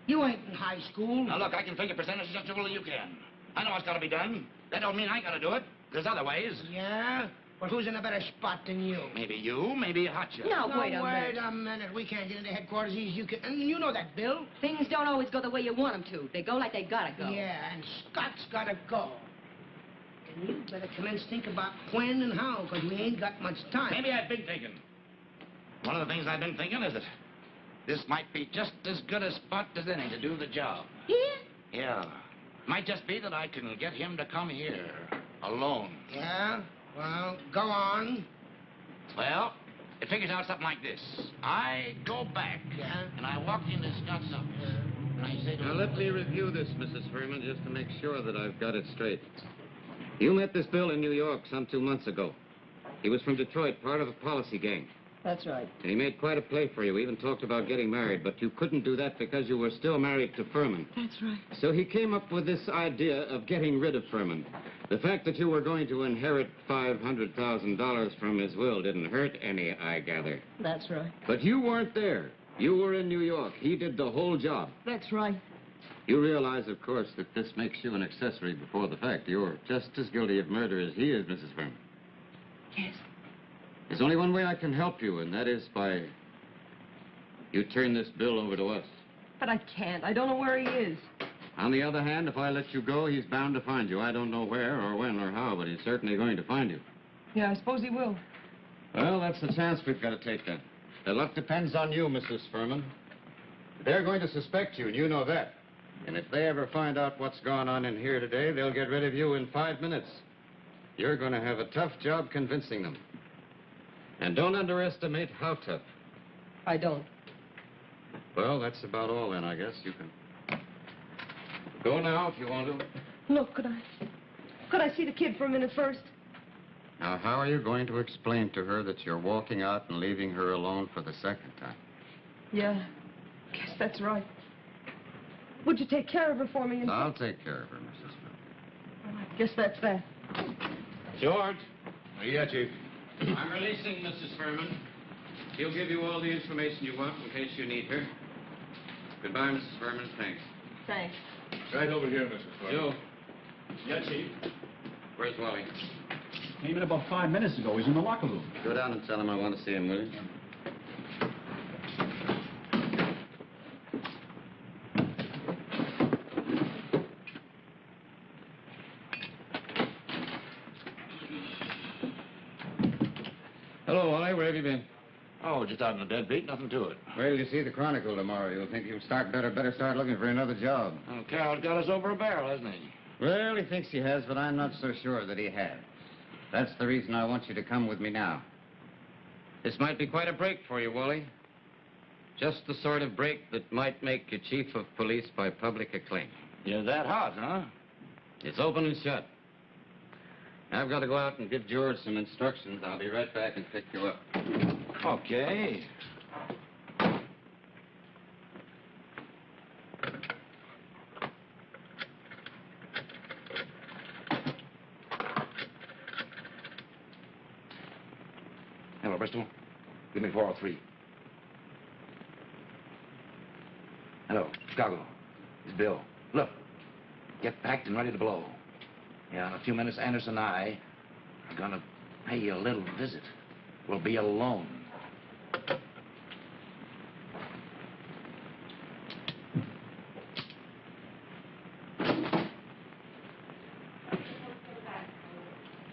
You ain't in high school. Now, look, I can figure percentages just as well as you can. I know what's got to be done. That don't mean I got to do it. There's other ways. Yeah? Well, who's in a better spot than you? Maybe you, maybe Hotcha. Now, wait a minute. Wait a minute. We can't get into headquarters easy as you can. And you know that, Bill. Things don't always go the way you want them to. They go like they gotta go. Yeah, and Scott's gotta go. And you better commence think about when and how, because we ain't got much time. Maybe I've been thinking. One of the things I've been thinking is that this might be just as good a spot as any to do the job. Here? Yeah. Might just be that I can get him to come here alone. Yeah? Well, go on. Well, it figures out something like this. I go back, and I walk into Scott's office, and I say to Now, him... let me review this, Mrs. Furman, just to make sure that I've got it straight. You met this Bill in New York some 2 months ago. He was from Detroit, part of a policy gang. That's right. And he made quite a play for you, even talked about getting married, but you couldn't do that because you were still married to Furman. That's right. So he came up with this idea of getting rid of Furman. The fact that you were going to inherit $500,000 from his will didn't hurt any, I gather. That's right. But you weren't there. You were in New York. He did the whole job. That's right. You realize, of course, that this makes you an accessory before the fact. You're just as guilty of murder as he is, Mrs. Furman. Yes. There's only one way I can help you, and that is by you turn this bill over to us. But I can't. I don't know where he is. On the other hand, if I let you go, he's bound to find you. I don't know where or when or how, but he's certainly going to find you. Yeah, I suppose he will. Well, that's the chance we've got to take then. The luck depends on you, Mrs. Furman. They're going to suspect you, and you know that. And if they ever find out what's gone on in here today, they'll get rid of you in 5 minutes. You're going to have a tough job convincing them. And don't underestimate how tough. I don't. Well, that's about all then, I guess. You can go now if you want to. Look, could I see the kid for a minute first? Now, how are you going to explain to her that you're walking out and leaving her alone for the second time? Yeah, guess that's right. Would you take care of her for me? I'll take care of her, Mrs. Furman. Well, I guess that's that. George. Yeah, Chief. I'm releasing Mrs. Furman. She'll give you all the information you want in case you need her. Goodbye, Mrs. Furman. Thanks. Thanks. Right over here, Mrs. Furman. Joe. Yeah, Chief. Where's Wally? Came in about 5 minutes ago. He's in the locker room. Go down and tell him I want to see him, will you? Hello, Wally. Where have you been? Oh, just out in the deadbeat. Nothing to it. Wait till you see the Chronicle tomorrow. You'll think you'll better start looking for another job. Well, Carroll's got us over a barrel, hasn't he? Well, he thinks he has, but I'm not so sure that he has. That's the reason I want you to come with me now. This might be quite a break for you, Wally. Just the sort of break that might make you chief of police by public acclaim. You're that hot, huh? It's open and shut. I've got to go out and give George some instructions. I'll be right back and pick you up. Okay. Hello, Bristol. Give me 403. Hello, Chicago. It's Bill. Look, get packed and ready to blow. Yeah, in a few minutes, Anderson and I are gonna pay you a little visit. will be alone.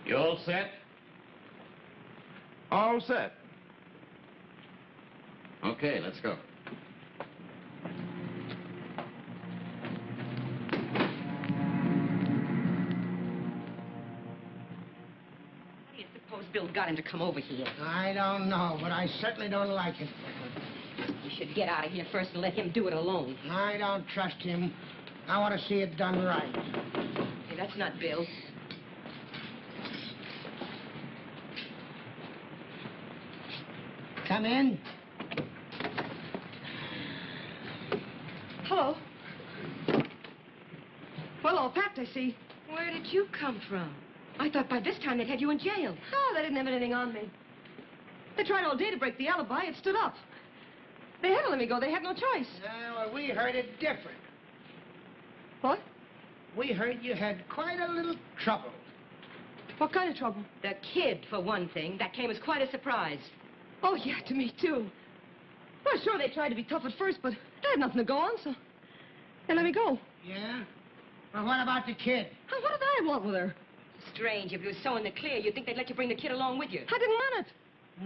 You all set? All set. Okay, let's go. How do you suppose Bill got him to come over here? I don't know, but I certainly don't like it. You should get out of here first and let him do it alone. I don't trust him. I want to see it done right. Hey, that's not Bill. Come in. Hello. Well, all packed, I see. Where did you come from? I thought by this time they'd had you in jail. Oh, they didn't have anything on me. They tried all day to break the alibi. It stood up. They had to let me go. They had no choice. Well, we heard it different. What? We heard you had quite a little trouble. What kind of trouble? The kid, for one thing. That came as quite a surprise. Oh, yeah, to me, too. Well, sure, they tried to be tough at first, but they had nothing to go on, so they let me go. Yeah? Well, what about the kid? What did I want with her? Strange. If it was so in the clear, you'd think they'd let you bring the kid along with you. I didn't want it.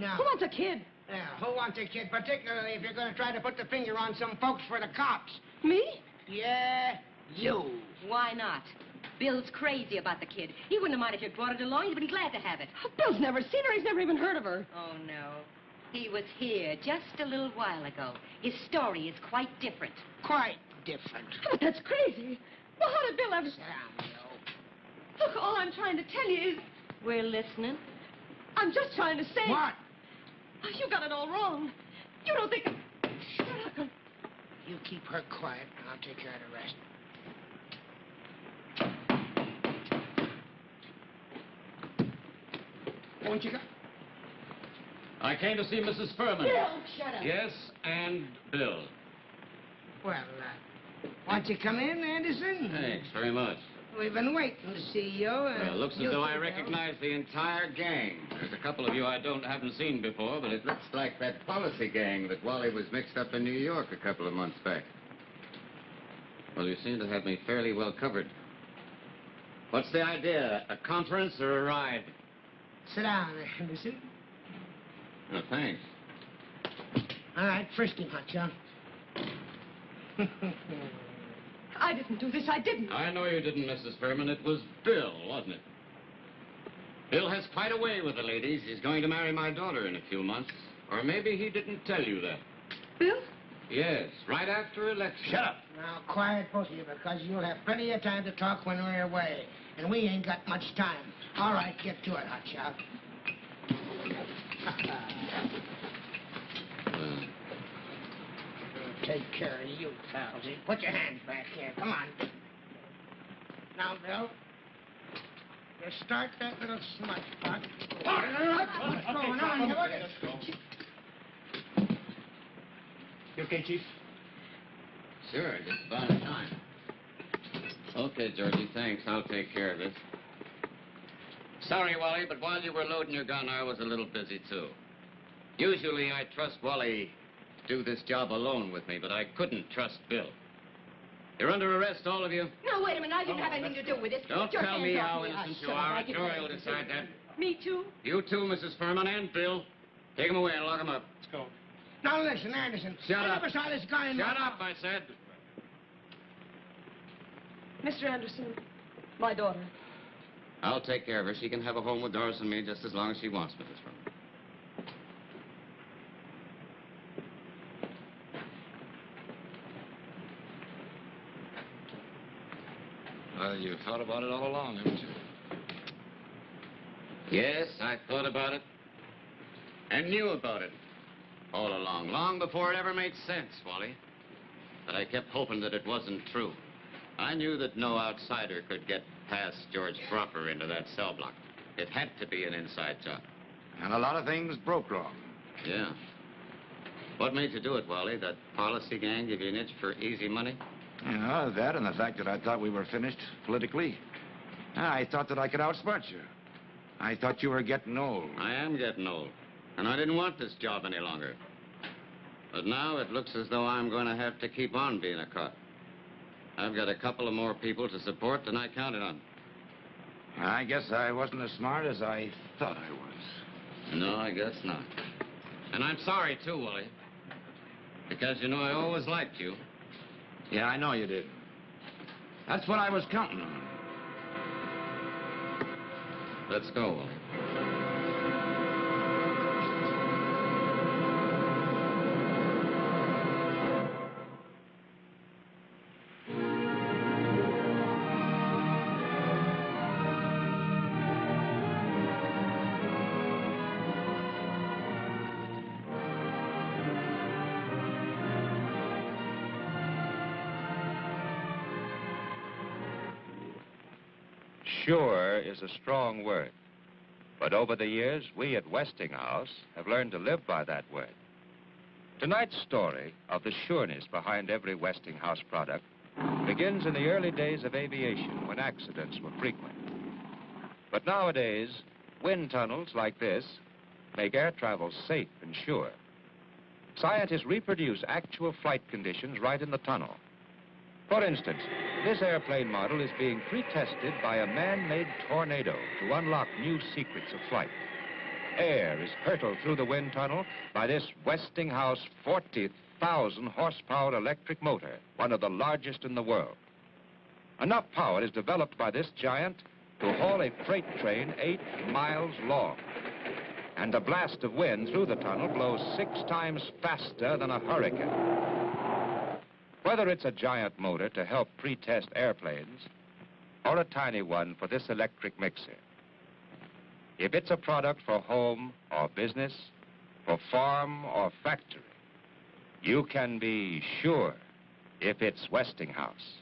No. Who wants a kid? Yeah, who wants a kid, particularly if you're going to try to put the finger on some folks for the cops? Me? Yeah, you. Why not? Bill's crazy about the kid. He wouldn't have minded if you brought it along. He'd been glad to have it. Oh, Bill's never seen her. He's never even heard of her. Oh, no. He was here just a little while ago. His story is quite different. Quite different. Oh, but that's crazy. Well, how did Bill ever... Sit down, Joe. Look, all I'm trying to tell you is... We're listening. I'm just trying to say... What? Oh, you got it all wrong. You don't think... Shut up. You keep her quiet, and I'll take care of the rest. Won't you go? I came to see Mrs. Furman. Bill, shut up. Yes, and Bill. Well, won't you come in, Anderson? Thanks very much. We've been waiting to see you. Well, it looks as though I recognize the entire gang. There's a couple of you I haven't seen before, but it looks like that policy gang that Wally was mixed up in New York a couple of months back. Well, you seem to have me fairly well covered. What's the idea? A conference or a ride? Sit down, Anderson. Oh, thanks. All right, frisk him, Hotshot. I didn't do this. I didn't. I know you didn't, Mrs. Furman. It was Bill, wasn't it? Bill has quite a way with the ladies. He's going to marry my daughter in a few months. Or maybe he didn't tell you that. Bill? Yes, right after election. Shut up. Now, quiet, both of you, because you'll have plenty of time to talk when we're away. And we ain't got much time. All right, get to it, Hotshot. Take care of you, pals. Put your hands back here. Come on. Now, Bill, you start that little smudge pot. What's going on here? Let's go. You okay, Chief? Sure, just about time. Okay, Georgie, thanks. I'll take care of it. Sorry, Wally, but while you were loading your gun, I was a little busy, too. Usually, I trust Wally to do this job alone with me, but I couldn't trust Bill. You're under arrest, all of you. No, wait a minute. I didn't have anything to do with it. Don't Get your tell hands me off how me. innocent you Shut up. are. I A can jury will handle decide it. that. Me, too? You too, Mrs. Furman, and Bill. Take him away and lock him up. Let's go. Now, listen, Anderson. Shut I up. never saw this guy in Shut my... up, I said. Mr. Anderson, my daughter. I'll take care of her. She can have a home with Doris and me just as long as she wants, Mrs. Furman. Well, you thought about it all along, haven't you? Yes, I thought about it. And knew about it. All along. Long before it ever made sense, Wally. But I kept hoping that it wasn't true. I knew that no outsider could get past George Cropper into that cell block. It had to be an inside job. And a lot of things broke wrong. Yeah. What made you do it, Wally? That policy gang give you an itch for easy money? Yeah, that and the fact that I thought we were finished politically. I thought that I could outsmart you. I thought you were getting old. I am getting old. And I didn't want this job any longer. But now it looks as though I'm going to have to keep on being a cop. I've got a couple of more people to support than I counted on. I guess I wasn't as smart as I thought I was. No, I guess not. And I'm sorry, too, Willie. Because, you know, I always liked you. Yeah, I know you did. That's what I was counting on. Let's go, Willie. Sure is a strong word. But over the years, we at Westinghouse have learned to live by that word. Tonight's story of the sureness behind every Westinghouse product begins in the early days of aviation when accidents were frequent. But nowadays, wind tunnels like this make air travel safe and sure. Scientists reproduce actual flight conditions right in the tunnel. For instance, this airplane model is being pre-tested by a man-made tornado to unlock new secrets of flight. Air is hurtled through the wind tunnel by this Westinghouse 40,000 horsepower electric motor, one of the largest in the world. Enough power is developed by this giant to haul a freight train 8 miles long. And a blast of wind through the tunnel blows 6 times faster than a hurricane. Whether it's a giant motor to help pre-test airplanes or a tiny one for this electric mixer, if it's a product for home or business, for farm or factory, you can be sure if it's Westinghouse.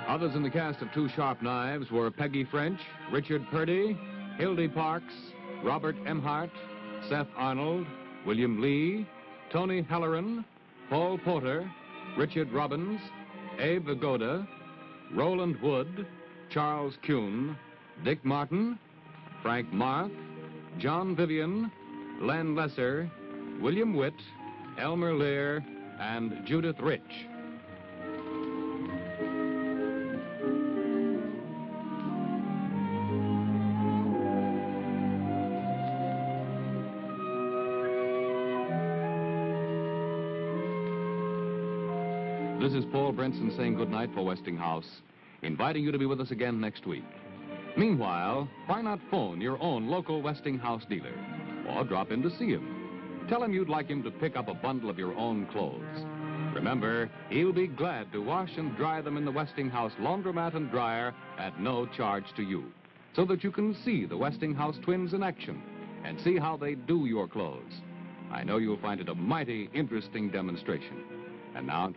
Others in the cast of Two Sharp Knives were Peggy French, Richard Purdy, Hildy Parks, Robert Emhart, Seth Arnold, William Lee, Tony Halloran, Paul Porter, Richard Robbins, Abe Vigoda, Roland Wood, Charles Kuhn, Dick Martin, Frank Marth, John Vivian, Len Lesser, William Witt, Elmer Lear, and Judith Rich. This is Paul Brenson saying goodnight for Westinghouse, inviting you to be with us again next week. Meanwhile, why not phone your own local Westinghouse dealer or drop in to see him? Tell him you'd like him to pick up a bundle of your own clothes. Remember, he'll be glad to wash and dry them in the Westinghouse laundromat and dryer at no charge to you, so that you can see the Westinghouse twins in action and see how they do your clothes. I know you'll find it a mighty interesting demonstration. And now...